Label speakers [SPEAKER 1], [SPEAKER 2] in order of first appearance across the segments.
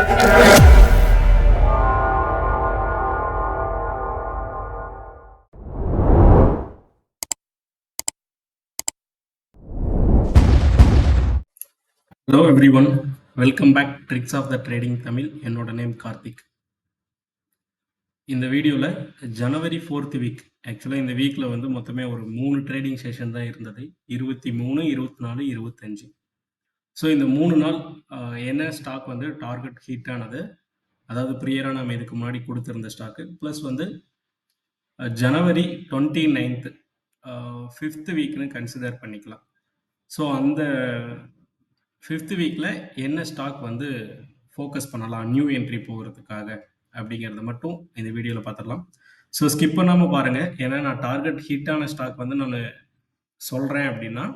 [SPEAKER 1] Hello everyone, welcome back Tricks of the Trading Tamil. என்னோட name Karthik. இந்த வீடியோவில் ஜனவரி 4th week, ஆக்சுவலாக இந்த வீக்கில் வந்து மொத்தமே ஒரு 3 ட்ரேடிங் செஷன் தான் இருந்தது. 23, 24, 25. ஸோ இந்த 3 நாள் என்ன ஸ்டாக் வந்து டார்கெட் ஹிட் ஆனது, அதாவது ப்ரியராக நம்ம இதுக்கு முன்னாடி கொடுத்துருந்த ஸ்டாக்கு, ப்ளஸ் வந்து ஜனவரி 29th 5th வீக்னு கன்சிடர் பண்ணிக்கலாம். ஸோ அந்த 5th வீக்கில் என்ன ஸ்டாக் வந்து ஃபோக்கஸ் பண்ணலாம் நியூ என்ட்ரி போகிறதுக்காக அப்படிங்கிறத மட்டும் இந்த வீடியோவில் பார்த்துடலாம். ஸோ ஸ்கிப் பண்ணாமல் பாருங்கள், ஏன்னா நான் டார்கெட் ஹிட்டான ஸ்டாக் வந்து நான் சொல்கிறேன் அப்படின்னா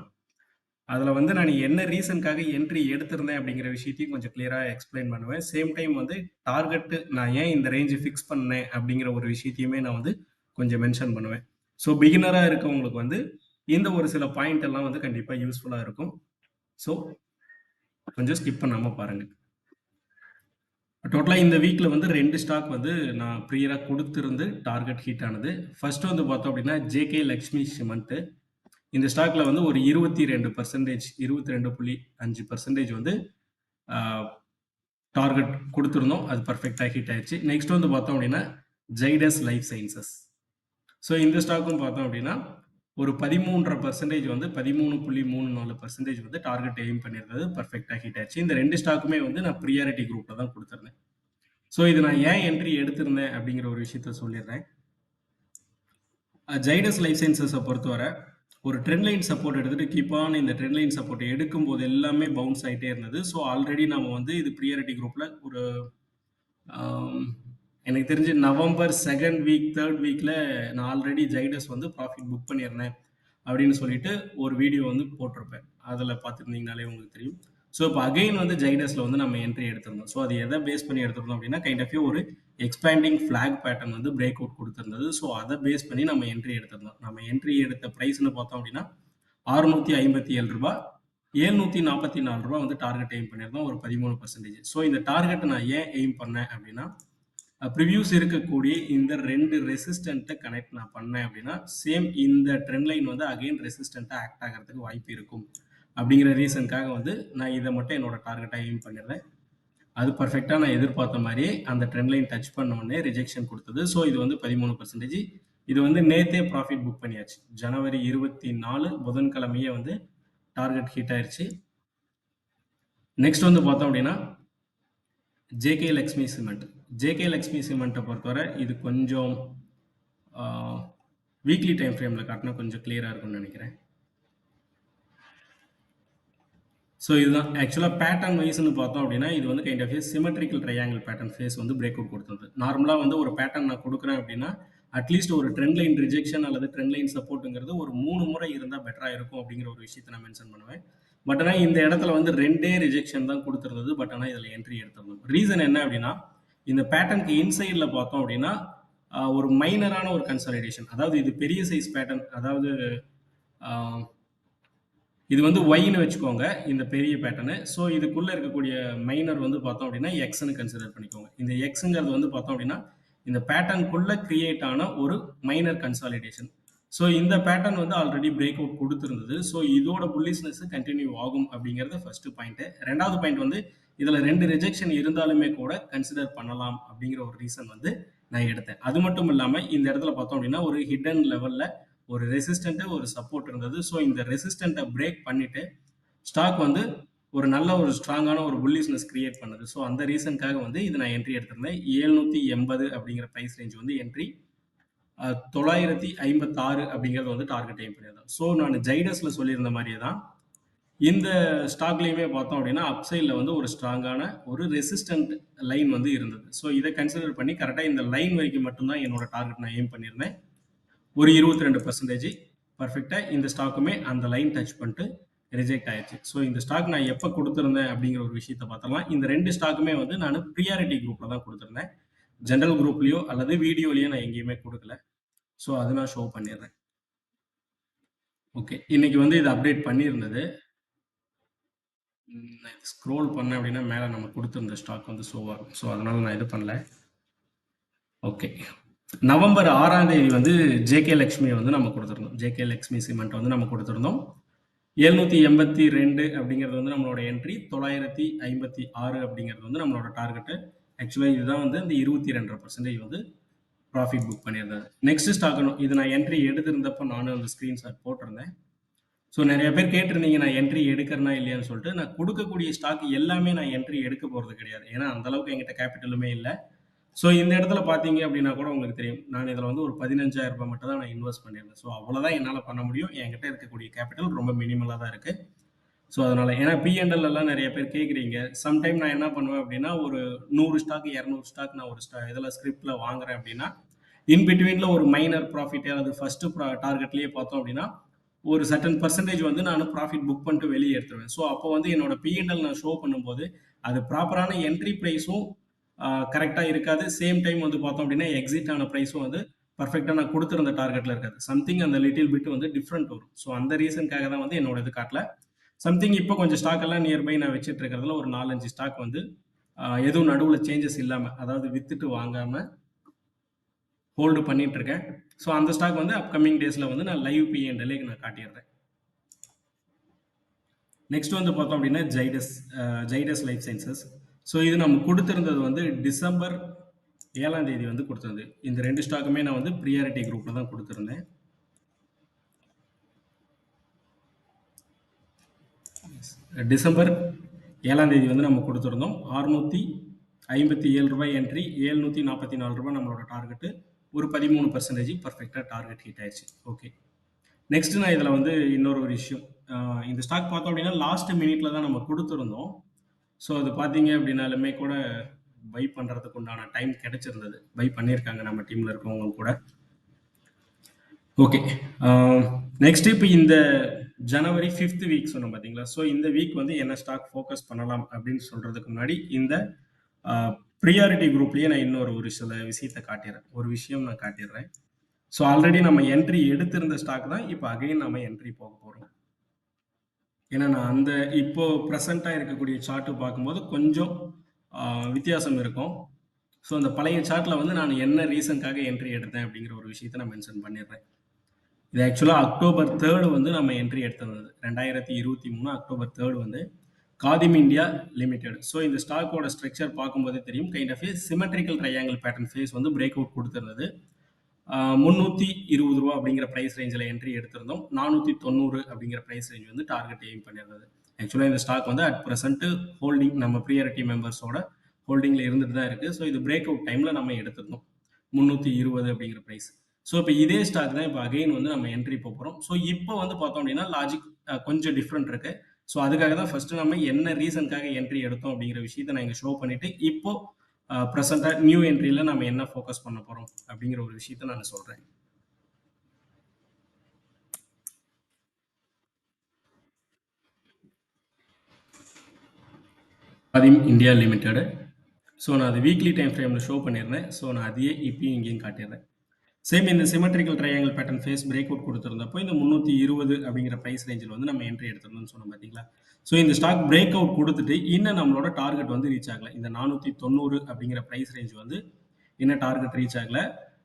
[SPEAKER 1] அதில் வந்து நான் என்ன ரீசனுக்காக என்ட்ரி எடுத்திருந்தேன் அப்படிங்கிற விஷயத்தையும் கொஞ்சம் கிளியராக எக்ஸ்பிளைன் பண்ணுவேன். சேம் டைம் வந்து டார்கெட்டு நான் ஏன் இந்த ரேஞ்சு ஃபிக்ஸ் பண்ணேன் அப்படிங்கிற ஒரு விஷயத்தையுமே நான் வந்து கொஞ்சம் மென்ஷன் பண்ணுவேன். ஸோ பிகினராக இருக்கவங்களுக்கு வந்து இந்த ஒரு சில பாயிண்ட் எல்லாம் வந்து கண்டிப்பாக யூஸ்ஃபுல்லாக இருக்கும். ஸோ கொஞ்சம் ஸ்கிப் பண்ணாமல் பாருங்கள். டோட்டலாக இந்த வீக்கில் வந்து 2 ஸ்டாக் வந்து நான் ப்ரியராக கொடுத்துருந்து டார்கெட் ஹிட் ஆனது. ஃபர்ஸ்ட் வந்து பார்த்தோம் அப்படின்னா ஜேகே லக்ஷ்மி சிமெண்ட்டு. இந்த ஸ்டாக்ல வந்து ஒரு 22%, 22.5% வந்து டார்கெட் கொடுத்துருந்தோம். அது பர்ஃபெக்டாக ஹிட் ஆயிடுச்சு. நெக்ஸ்ட் வந்து பார்த்தோம் அப்படின்னா ஜைடஸ் லைஃப் சயின்சஸ். ஸோ இந்த ஸ்டாக்கும் பார்த்தோம் அப்படின்னா ஒரு 13% வந்து 13.34% வந்து டார்கெட் எய்ம் பண்ணியிருந்தது, பர்ஃபெக்டாக ஹிட் ஆயிடுச்சு. இந்த 2 ஸ்டாக்குமே வந்து நான் ப்ரியாரிட்டி குரூப்பில் தான் கொடுத்துருந்தேன். ஸோ இது நான் ஏன் என்ட்ரி எடுத்திருந்தேன் அப்படிங்கிற ஒரு விஷயத்த சொல்லிடுறேன். ஜைடஸ் லைஃப் சயின்சஸை பொறுத்தவரை ஒரு ட்ரெண்ட் லைன் சப்போர்ட் எடுத்துகிட்டு கீப்பான இந்த ட்ரெண்ட் லைன் சப்போர்ட் எடுக்கும்போது எல்லாமே பவுன்ஸ் ஆகிட்டே இருந்தது. ஸோ ஆல்ரெடி நம்ம வந்து இது ப்ரியாரிட்டி குரூப்பில் ஒரு எனக்கு தெரிஞ்சு நவம்பர் 2nd வீக் 3rd வீக்கில் நான் ஆல்ரெடி ஜைடஸ் வந்து ப்ராஃபிட் புக் பண்ணியிருந்தேன் அப்படின்னு சொல்லிட்டு ஒரு வீடியோ வந்து போட்டிருப்பேன். அதில் பார்த்துருந்தீங்கனாலே உங்களுக்கு தெரியும். ஸோ இப்போ அகைன் வந்து ஜைடஸில் வந்து நம்ம என்ட்ரி எடுத்திருந்தோம். ஸோ அது எதை பேஸ் பண்ணி எடுத்திருந்தோம் அப்படின்னா கைண்ட் ஆஃப் ஒரு எக்ஸ்பேண்டிங் ஃப்ளாக் பேட்டர்ன் வந்து பிரேக் அவுட் கொடுத்துருந்தது. ஸோ அதை பேஸ் பண்ணி நம்ம என்ட்ரி எடுத்திருந்தோம். நம்ம என்ட்ரி எடுத்த ப்ரைஸ்னு பார்த்தோம் அப்படின்னா 657 ரூபாய், 744 ரூபா வந்து டார்கெட் எய்ம் பண்ணியிருந்தோம், ஒரு 13%. ஸோ இந்த டார்கெட் நான் ஏன் எய்ம் பண்ணேன் அப்படின்னா ப்ரிவியூஸ் இருக்கக்கூடிய இந்த 2 ரெசிஸ்டண்ட்டை கனெக்ட் நான் பண்ணேன் அப்படின்னா சேம் இந்த ட்ரெண்ட் லைன் வந்து அகைன் ரெசிஸ்டண்ட்டாக ஆக்ட் ஆகிறதுக்கு வாய்ப்பு இருக்கும் அப்படிங்கிற ரீசனுக்காக வந்து நான் இதை மட்டும் என்னோட டார்கெட்டாக எய்ம் பண்ணிடுறேன். அது பர்ஃபெக்டாக நான் எதிர்பார்த்த மாதிரியே அந்த ட்ரெண்ட் லைன் டச் பண்ண உடனே ரிஜெக்ஷன் கொடுத்தது. ஸோ இது வந்து 13%. இது வந்து நேத்தே ப்ராஃபிட் புக் பண்ணியாச்சு. ஜனவரி 24 புதன்கிழமையே வந்து டார்கெட் ஹிட் ஆயிடுச்சு. நெக்ஸ்ட் வந்து பார்த்தோம் அப்படின்னா JK Lakshmi cement. JK Lakshmi சிமெண்ட்டை பொறுத்தவரை இது கொஞ்சம் வீக்லி டைம் ஃப்ரேமில் காட்டினா கொஞ்சம் கிளியராக இருக்கும்னு நினைக்கிறேன். ஸோ இதுதான் ஆக்சுவலாக பேட்டர்ன் வைஸ்னு பார்த்தோம் அப்படின்னா இது வந்து kind of symmetrical triangle pattern phase வந்து பிரேக் அவுட் கொடுத்தது. நார்மலாக வந்து ஒரு பேட்டர்ன் நான் கொடுக்குறேன் அப்படின்னா அட்லீஸ்ட் ஒரு ட்ரெண்ட் லைன் ரிஜெக்ஷன் அல்லது ட்ரெண்ட் லைன் சப்போர்ட்டுங்கிறது ஒரு 3 முறை இருந்தால் பெட்டராக இருக்கும் அப்படிங்கிற ஒரு விஷயத்தை நான் மென்ஷன் பண்ணுவேன். பட் ஆனால் இந்த இடத்துல வந்து 2 ரிஜெக்ஷன் தான் கொடுத்துருந்தது. பட் ஆனால் இதில் என்ட்ரி எடுத்துருந்தோம். ரீசன் என்ன அப்படின்னா இந்த பேட்டர்னுக்கு இன்சைடில் பார்த்தோம் அப்படின்னா ஒரு மைனரான ஒரு கன்சாலிடேஷன், அதாவது இது பெரிய சைஸ் பேட்டர்ன், அதாவது இது வந்து ஒய்னு வச்சுக்கோங்க இந்த பெரிய பேட்டர்னு. ஸோ இதுக்குள்ளே இருக்கக்கூடிய மைனர் வந்து பார்த்தோம் அப்படின்னா எக்ஸ்ன்னு கன்சிடர் பண்ணிக்கோங்க. இந்த எக்ஸுங்கிறது வந்து பார்த்தோம் அப்படின்னா இந்த பேட்டர்னுக்குள்ளே கிரியேட் ஆன ஒரு மைனர் கன்சாலிடேஷன். ஸோ இந்த பேட்டர்ன் வந்து ஆல்ரெடி பிரேக் அவுட் கொடுத்துருந்தது. ஸோ இதோட புல்லிஷ்னஸ் கண்டினியூ ஆகும் அப்படிங்கிறது ஃபர்ஸ்ட் பாயிண்ட். ரெண்டாவது பாயிண்ட் வந்து இதில் 2 ரிஜெக்ஷன் இருந்தாலுமே கூட கன்சிடர் பண்ணலாம் அப்படிங்கிற ஒரு ரீசன் வந்து நான் எடுத்தேன். அது மட்டும் இல்லாமல் இந்த இடத்துல பார்த்தோம் அப்படின்னா ஒரு ஹிடன் லெவலில் ஒரு ரெசிஸ்டன்ட் ஒரு சப்போர்ட் இருந்தது. ஸோ இந்த ரெசிஸ்டண்ட்டை பிரேக் பண்ணிட்டு ஸ்டாக் வந்து ஒரு நல்ல ஒரு ஸ்ட்ராங்கான ஒரு புல்லிஷ்னஸ் கிரியேட் பண்ணுது. ஸோ அந்த ரீசனுக்காக வந்து இது நான் என்ட்ரி எடுத்திருந்தேன். 780 அப்படிங்கிற ப்ரைஸ் ரேஞ்ச் வந்து என்ட்ரி, 956 அப்படிங்கிறது வந்து டார்கெட் எய்ம் பண்ணியிருந்தேன். ஸோ நான் ஜைடஸ்ல சொல்லியிருந்த மாதிரியே தான் இந்த ஸ்டாக்லையுமே பார்த்தோம் அப்படின்னா அப்சைடில் வந்து ஒரு ஸ்ட்ராங்கான ஒரு ரெசிஸ்டன்ட் லைன் வந்து இருந்தது. ஸோ இதை கன்சிடர் பண்ணி கரெக்டாக இந்த லைன் வரைக்கும் மட்டும்தான் என்னோட டார்கெட் நான் எய்ம் பண்ணியிருந்தேன். ஒரு 22% பர்ஃபெக்டாக இந்த ஸ்டாக்குமே அந்த லைன் டச் பண்ணிட்டு ரிஜெக்ட் ஆயிடுச்சு. ஸோ இந்த ஸ்டாக் நான் எப்போ கொடுத்துருந்தேன் அப்படிங்கிற ஒரு விஷயத்தை பார்த்தலாம். இந்த 2 ஸ்டாக்குமே வந்து நான் ப்ரியாரிட்டி குரூப்பில் தான் கொடுத்துருந்தேன். ஜென்ரல் குரூப்லேயோ அல்லது வீடியோலையோ நான் எங்கேயுமே கொடுக்கல. ஸோ அது நான் ஷோ பண்ணிடுறேன். ஓகே, இன்னைக்கு வந்து இது அப்டேட் பண்ணியிருந்தது. நான் ஸ்க்ரோல் பண்ணேன் அப்படின்னா மேலே நம்ம கொடுத்துருந்த ஸ்டாக் வந்து ஷோ ஆகும். ஸோ அதனால நான் இது பண்ணல. ஓகே, நவம்பர் 6ஆம் தேதி வந்து ஜேகே லக்ஷ்மியை வந்து நம்ம கொடுத்துருந்தோம். ஜேகே லக்ஷ்மி சிமெண்ட் வந்து நம்ம கொடுத்துருந்தோம். 782 அப்படிங்கிறது வந்து நம்மளோட என்ட்ரி, 956 அப்படிங்கிறது வந்து நம்மளோட டார்கெட்டு. ஆக்சுவலாக இதுதான் வந்து இந்த 22.5% வந்து ப்ராஃபிட் புக் பண்ணியிருந்தது. நெக்ஸ்ட் ஸ்டாக் இது நான் என்ட்ரி எடுத்திருந்தப்போ நானும் அந்த ஸ்க்ரீன்ஷாட் போட்டிருந்தேன். ஸோ நிறைய பேர் கேட்டிருந்தீங்க நான் என்ட்ரி எடுக்கிறனா இல்லையான்னு சொல்லிட்டு. நான் கொடுக்கக்கூடிய ஸ்டாக் எல்லாமே நான் என்ட்ரி எடுக்க போகிறது கிடையாது. ஏன்னா அந்த அளவுக்கு என்கிட்ட கேபிட்டலுமே இல்லை. ஸோ இந்த இடத்துல பார்த்தீங்க அப்படின்னா கூட உங்களுக்கு தெரியும், நான் இதில் வந்து ஒரு 15,000 மட்டும் தான் நான் இன்வெஸ்ட் பண்ணியிருந்தேன். ஸோ அவ்வளோதான் என்னால் பண்ண முடியும். என்கிட்ட இருக்கக்கூடிய கேபிட்டல் ரொம்ப மினிமலாக தான் இருக்குது. ஸோ அதனால் ஏன்னா பிஎன்எல் எல்லாம் நிறைய பேர் கேட்குறீங்க. சம்டைம் நான் என்ன பண்ணுவேன் அப்படின்னா, ஒரு 100 ஸ்டாக் 200 ஸ்டாக் நான் ஒரு இதில் ஸ்கிரிப்டில் வாங்குறேன் அப்படின்னா, இன் பிட்வீனில் ஒரு மைனர் ப்ராஃபிட் அல்லது ஃபஸ்ட்டு டார்கெட்லேயே பார்த்தோம் அப்படின்னா ஒரு சர்டன் பர்சன்டேஜ் வந்து நான் ப்ராஃபிட் புக் பண்ணிட்டு வெளியே எடுத்துருவேன். ஸோ அப்போ வந்து என்னோட பிஎன்எல் நான் ஷோ பண்ணும்போது அது ப்ராப்பரான என்ட்ரி ப்ரைஸும் கரெக்டாக இருக்காது. சேம் டைம் வந்து பார்த்தோம் அப்படின்னா எக்ஸிட் ஆன ப்ரைஸும் வந்து பர்ஃபெக்டாக நான் கொடுத்துருந்த டார்கெட்டில் இருக்காது. சம்திங் அந்த லிட்டில் பிட் வந்து டிஃப்ரெண்ட் வரும். ஸோ அந்த ரீசனுக்காக தான் வந்து என்னோட இது காட்டல. சம்திங் இப்போ கொஞ்சம் ஸ்டாக் எல்லாம் நியர்பை நான் வச்சுட்டு இருக்கிறதுல ஒரு 4-5 ஸ்டாக் வந்து எதுவும் நடுவில் சேஞ்சஸ் இல்லாமல், அதாவது வித்துட்டு வாங்காமல் ஹோல்டு பண்ணிட்டு இருக்கேன். ஸோ அந்த ஸ்டாக் வந்து அப்கமிங் டேஸில் வந்து நான் லைவ் பிஎன்எல்ஏ நான் காட்டிடுறேன். நெக்ஸ்ட் வந்து பார்த்தோம் அப்படின்னா ஜைடஸ் லைஃப் சயின்சஸ். ஸோ இது நம்ம கொடுத்துருந்தது வந்து டிசம்பர் 7ஆம் தேதி வந்து கொடுத்துருந்தது. இந்த 2 ஸ்டாக்குமே நான் வந்து ப்ரியாரிட்டி குரூப்பில் தான் கொடுத்துருந்தேன். டிசம்பர் 7ஆம் தேதி வந்து நம்ம கொடுத்துருந்தோம். 657 ரூபாய் என்ட்ரி, 744 ரூபாய் நம்மளோட டார்கெட்டு. ஒரு 13% பர்ஃபெக்டாக டார்கெட் ஹிட் ஆயிடுச்சு. ஓகே, நெக்ஸ்ட் நான் இதில் வந்து இன்னொரு விஷயம், இந்த ஸ்டாக் பார்த்தோம் அப்படின்னா லாஸ்ட் மினிட்ல தான் நம்ம கொடுத்துருந்தோம். ஸோ அது பார்த்தீங்க அப்படின்னாலுமே கூட பை பண்ணுறதுக்கு உண்டான டைம் கிடைச்சிருந்தது. பை பண்ணியிருக்காங்க நம்ம டீமில் இருக்கவங்க கூட. ஓகே, நெக்ஸ்ட் இப்போ இந்த ஜனவரி 5th வீக் சொன்னோம் பார்த்தீங்களா. ஸோ இந்த வீக் வந்து என்ன ஸ்டாக் ஃபோக்கஸ் பண்ணலாம் அப்படின்னு சொல்கிறதுக்கு முன்னாடி இந்த ப்ரியாரிட்டி குரூப்லேயே நான் ஒரு சில விஷயத்தை காட்டிடுறேன். ஒரு விஷயம் நான் காட்டிடுறேன். ஸோ ஆல்ரெடி நம்ம என்ட்ரி எடுத்திருந்த ஸ்டாக் தான் இப்போ அகைன் நம்ம என்ட்ரி போக போகிறோம். ஏன்னா நான் அந்த இப்போ ப்ரெசண்ட்டாக இருக்கக்கூடிய சார்ட்டு பார்க்கும்போது கொஞ்சம் வித்தியாசம் இருக்கும். ஸோ அந்த பழைய சார்ட்டில் வந்து நான் என்ன ரீசனுக்காக என்ட்ரி எடுத்தேன் அப்படிங்கிற ஒரு விஷயத்தை நான் மென்ஷன் பண்ணிடுறேன். இது ஆக்சுவலாக October 3 வந்து நம்ம என்ட்ரி எடுத்திருந்தது. 2023 October 3 வந்து காதிம் இந்தியா லிமிடெட். ஸோ இந்த ஸ்டாக்கோட ஸ்ட்ரக்சர் பார்க்கும்போதே தெரியும், kind of symmetrical triangle pattern phase வந்து பிரேக் அவுட் கொடுத்துருந்தது. 320 ரூபா அப்படிங்கிற ப்ரைஸ் ரேஞ்சில் என்ட்ரி எடுத்திருந்தோம். 490 அப்படிங்கிற ப்ரைஸ் ரேஞ்ச் வந்து டார்கெட் எய்ம் பண்ணியிருந்தது. ஆக்சுவலாக இந்த ஸ்டாக் வந்து அட் ப்ரெசென்ட் ஹோல்டிங் நம்ம ப்ரியாரிட்டி மெம்பர்ஸோட ஹோல்டிங்கில் இருந்துட்டு தான் இருக்குது. ஸோ இது பிரேக் அவுட் டைமில் நம்ம எடுத்திருந்தோம் 320 அப்படிங்கிற ப்ரைஸ். ஸோ இப்போ இதே ஸ்டாக் தான் இப்போ அகைன் வந்து நம்ம என்ட்ரி போகிறோம். ஸோ இப்போ வந்து பார்த்தோம் அப்படின்னா லாஜிக் கொஞ்சம் டிஃப்ரெண்ட் இருக்குது. ஸோ அதுக்காக தான் ஃபர்ஸ்ட் நம்ம என்ன ரீசனுக்காக என்ட்ரி எடுத்தோம் அப்படிங்கிற விஷயத்தை நான் இங்கே ஷோ பண்ணிட்டு இப்போ ப்ரெசென்ட்டாக நியூ என்ட்ரியில் நம்ம என்ன ஃபோக்கஸ் பண்ண போகிறோம் அப்படிங்கிற ஒரு விஷயத்தை நான் சொல்கிறேன். Khadim India limited. ஸோ நான் அது வீக்லி டைம் ஃப்ரேமில் ஷோ பண்ணியிருந்தேன். ஸோ நான் அதையே இப்பயும் இங்கேயும் காட்டிடுறேன். சேம் இந்த symmetrical triangle pattern phase break out கொடுத்துருந்தப்போ இந்த 320 அப்படிங்கிற ப்ரைஸ் ரேஞ்சில் வந்து நம்ம என்ட்ரி எடுத்துருந்தோம்னு சொன்னோம் பார்த்தீங்களா. ஸோ இந்த ஸ்டாக் பிரேக் அவுட் கொடுத்துட்டு இன்னும் நம்மளோட டார்கெட் வந்து ரீச் ஆகல. இந்த 490 அப்படிங்கிற ப்ரைஸ் ரேஞ்ச் வந்து இன்னும் டார்கெட் ரீச் ஆகல.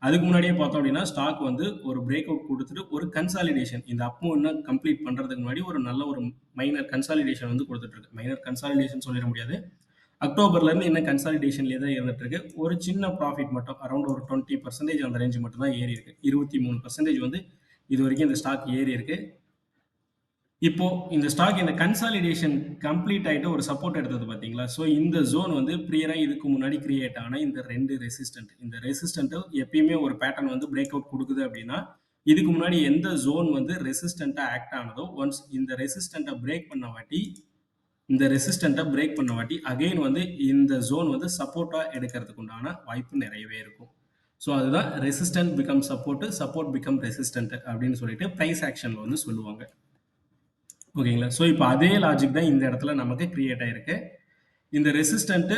[SPEAKER 1] அதுக்கு முன்னாடியே பார்த்தோம் அப்படின்னா ஸ்டாக் வந்து ஒரு பிரேக் அவுட் கொடுத்துட்டு ஒரு கன்சாலிடேஷன், இந்த அப் இன்னும் கம்ப்ளீட் பண்ணுறதுக்கு முன்னாடி ஒரு நல்ல ஒரு மைனர் கன்சாலிடேஷன் வந்து கொடுத்துட்டு இருக்கு. மைனர் கன்சாலிடேஷன் சொல்லிட முடியாது, அக்டோபர்லேருந்து இன்னும் கன்சாலிடேஷன்லேயே தான் இருந்துட்டு இருக்கு. ஒரு சின்ன ப்ராஃபிட் மட்டும் அரௌண்ட் ஒரு 20% அந்த ரேஞ்ச் மட்டும் தான் ஏறி இருக்கு. 23% வந்து இது வரைக்கும் இந்த ஸ்டாக் ஏறி இருக்கு. இப்போ இந்த ஸ்டாக் இந்த கன்சாலிடேஷன் கம்ப்ளீட் ஆகிட்டு ஒரு சப்போர்ட் எடுத்தது பார்த்தீங்களா. ஸோ இந்த ஜோன் வந்து ப்ரியராக இதுக்கு முன்னாடி கிரியேட் ஆன இந்த 2 ரெசிஸ்டன்ட், இந்த ரெசிஸ்டன்ட்டு எப்பயுமே ஒரு பேட்டர்ன் வந்து பிரேக் அவுட் கொடுக்குது அப்படின்னா இதுக்கு முன்னாடி எந்த ஜோன் வந்து ரெசிஸ்டண்ட்டாக ஆக்ட் ஆனதோ ஒன்ஸ் இந்த ரெசிஸ்டண்ட்டை பிரேக் பண்ண வாட்டி அகைன் வந்து இந்த ஜோன் வந்து சப்போர்ட்டாக எடுக்கிறதுக்கு உண்டான வாய்ப்பு நிறையவே இருக்கும். ஸோ அதுதான் resistant become support become resistant அப்படின்னு சொல்லிட்டு ப்ரைஸ் ஆக்ஷனில் வந்து சொல்லுவாங்க. ஓகேங்களா. ஸோ இப்போ அதே லாஜிக் தான் இந்த இடத்துல நமக்கு கிரியேட் ஆயிருக்கு. இந்த ரெசிஸ்டன்ட்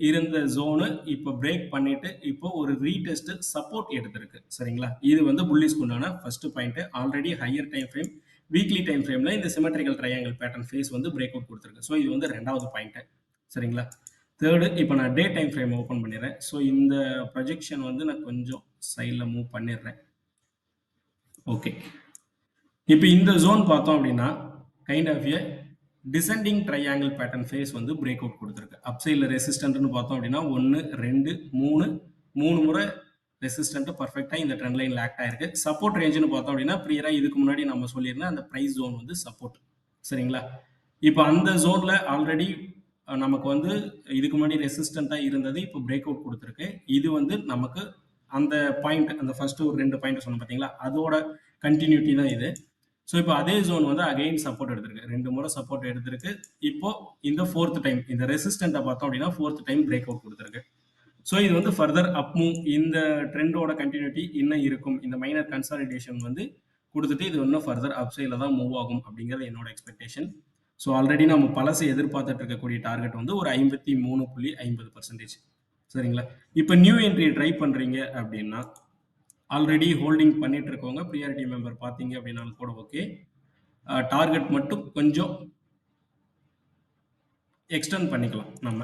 [SPEAKER 1] இருந்த ஜோனு இப்போ பிரேக் பண்ணிட்டு இப்போ ஒரு ரீடெஸ்ட் சப்போர்ட் எடுத்திருக்கு. சரிங்களா. இது வந்து புல்லிஷ்க்கு உண்டான first point. Already higher time frame weekly time ஃப்ரேமில் இந்த சிமெட்ரிக்கல் ட்ரையாங்கிள் பேட்டர்ன் ஃபேஸ் வந்து பிரேக் அவுட் கொடுத்துருக்கு. ஸோ இது வந்து 2வது பாயிண்ட்டு. சரிங்களா? தேர்டு, இப்போ நான் டே டைம் ஃப்ரேம் ஓப்பன் பண்ணிடுறேன். ஸோ இந்த ப்ரொஜெக்ஷன் வந்து நான் கொஞ்சம் சைடில் மூவ் பண்ணிடுறேன். ஓகே, இப்போ இந்த ஜோன் பார்த்தோம் அப்படின்னா kind of a descending triangle pattern phase வந்து பிரேக் அவுட் கொடுத்துருக்கு. அப்சைடில் ரெசிஸ்டன்ட்னு பார்த்தோம் அப்படின்னா 1 2 3 முறை ரெசிஸ்டன்ட் பர்ஃபெக்டாக இந்த ட்ரெண்ட் லைனில் ஆக்ட் ஆயிருக்கு. சப்போர்ட் ரேஞ்சுன்னு பார்த்தோம் அப்படின்னா ப்ரியராக இதுக்கு முன்னாடி நம்ம சொல்லியிருந்தேன் அந்த ப்ரைஸ் ஜோன் வந்து சப்போர்ட். சரிங்களா? இப்போ அந்த ஜோனில் ஆல்ரெடி நமக்கு வந்து இதுக்கு முன்னாடி ரெசிஸ்டண்ட்டாக இருந்தது, இப்போ பிரேக் அவுட் கொடுத்துருக்கு. இது வந்து நமக்கு அந்த பாயிண்ட், அந்த ஃபர்ஸ்ட் ஒரு 2 பாயிண்ட் சொன்னோம் பார்த்தீங்களா, அதோட கண்டினியூட்டி தான் இது. ஸோ இப்போ அதே ஜோன் வந்து அகைன் சப்போர்ட் எடுத்திருக்கு, 2 முறை சப்போர்ட் எடுத்திருக்கு. இப்போ இந்த 4th டைம் இந்த ரெசிஸ்டண்ட்டை பார்த்தோம் அப்படின்னா 4th டைம் பிரேக் அவுட் கொடுத்துருக்கு. ஸோ இது வந்து ஃபர்தர் அப் மூவ், இந்த ட்ரெண்டோட கண்டினியூட்டி இன்னும் இருக்கும். இந்த மைனர் கன்சாலிடேஷன் வந்து கொடுத்துட்டு இது இன்னும் ஃபர்தர் அப் சைடில் தான் மூவ் ஆகும் அப்படிங்கிறது என்னோட எக்ஸ்பெக்டேஷன். ஸோ ஆல்ரெடி நம்ம பழசு எதிர்பார்த்துட்டு இருக்கக்கூடிய டார்கெட் வந்து ஒரு 53.50%. சரிங்களா? இப்போ நியூ என்ட்ரி ட்ரை பண்ணுறீங்க அப்படின்னா ஆல்ரெடி ஹோல்டிங் பண்ணிட்டு இருக்கவங்க ப்ரியாரிட்டி மெம்பர் பார்த்தீங்க அப்படின்னாலும் கூட ஓகே. டார்கெட் மட்டும் கொஞ்சம் எக்ஸ்டெண்ட் பண்ணிக்கலாம் நம்ம.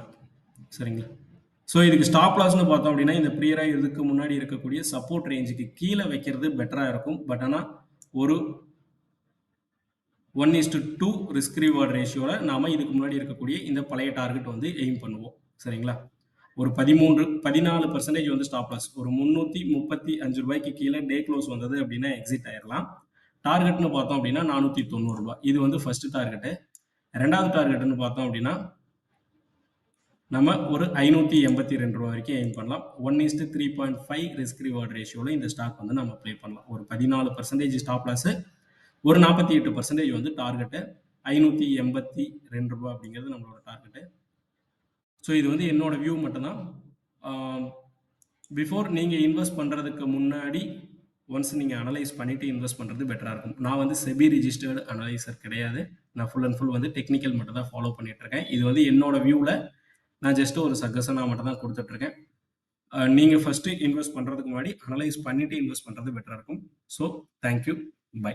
[SPEAKER 1] சரிங்களா? ஸோ இதுக்கு ஸ்டாப் லாஸ்னு பார்த்தோம் அப்படின்னா இந்த ப்ரியராக இதுக்கு முன்னாடி இருக்கக்கூடிய சப்போர்ட் ரேஞ்சுக்கு கீழே வைக்கிறது பெட்டராக இருக்கும். பட் ஆனால் ஒரு 1:2 ரிஸ்க் ரிவார்ட் ரேஷியோவில் நாம இதுக்கு முன்னாடி இருக்கக்கூடிய இந்த பழைய டார்கெட் வந்து எய்ம் பண்ணுவோம். சரிங்களா? ஒரு 14% வந்து ஸ்டாப் லாஸ். ஒரு 335 ரூபாய்க்கு கீழே டே க்ளோஸ் வந்தது அப்படின்னா எக்ஸிட் ஆயிடலாம். டார்கெட்னு பார்த்தோம் அப்படின்னா 490 ரூபாய். இது வந்து ஃபர்ஸ்ட் டார்கெட்டு. 2வது டார்கெட்னு பார்த்தோம் அப்படின்னா நம்ம ஒரு 582 ரூபா வரைக்கும் எய்ம் பண்ணலாம். 1:3.5 ரிஸ்க் ரிவார்ட் ரேஷியோவில் இந்த ஸ்டாக் வந்து நம்ம ப்ளே பண்ணலாம். ஒரு 14% ஸ்டாப் லாஸ், ஒரு 48% வந்து டார்கெட்டு. 582 ரூபா அப்படிங்கிறது நம்மளோட டார்கெட்டு. ஸோ இது வந்து என்னோட வியூ மட்டும்தான். பிஃபோர் நீங்கள் இன்வெஸ்ட் பண்ணுறதுக்கு முன்னாடி ஒன்ஸ் நீங்கள் அனலைஸ் பண்ணிவிட்டு இன்வெஸ்ட் பண்ணுறது பெட்டராக இருக்கும். நான் வந்து செபி ரிஜிஸ்டர்டு அனலைசர் கிடையாது. நான் ஃபுல் அண்ட் ஃபுல் வந்து டெக்னிக்கல் மட்டும் தான் ஃபாலோ பண்ணிகிட்ருக்கேன். இது வந்து என்னோட வியூவில் நான் ஜஸ்ட் ஒரு சஜஷனாக மட்டும் தான் கொடுத்துட்ருக்கேன். நீங்கள் ஃபஸ்ட்டு இன்வெஸ்ட் பண்ணுறதுக்கு முன்னாடி அனலைஸ் பண்ணிவிட்டு இன்வெஸ்ட் பண்ணுறது பெட்டராக இருக்கும். So thank you, by.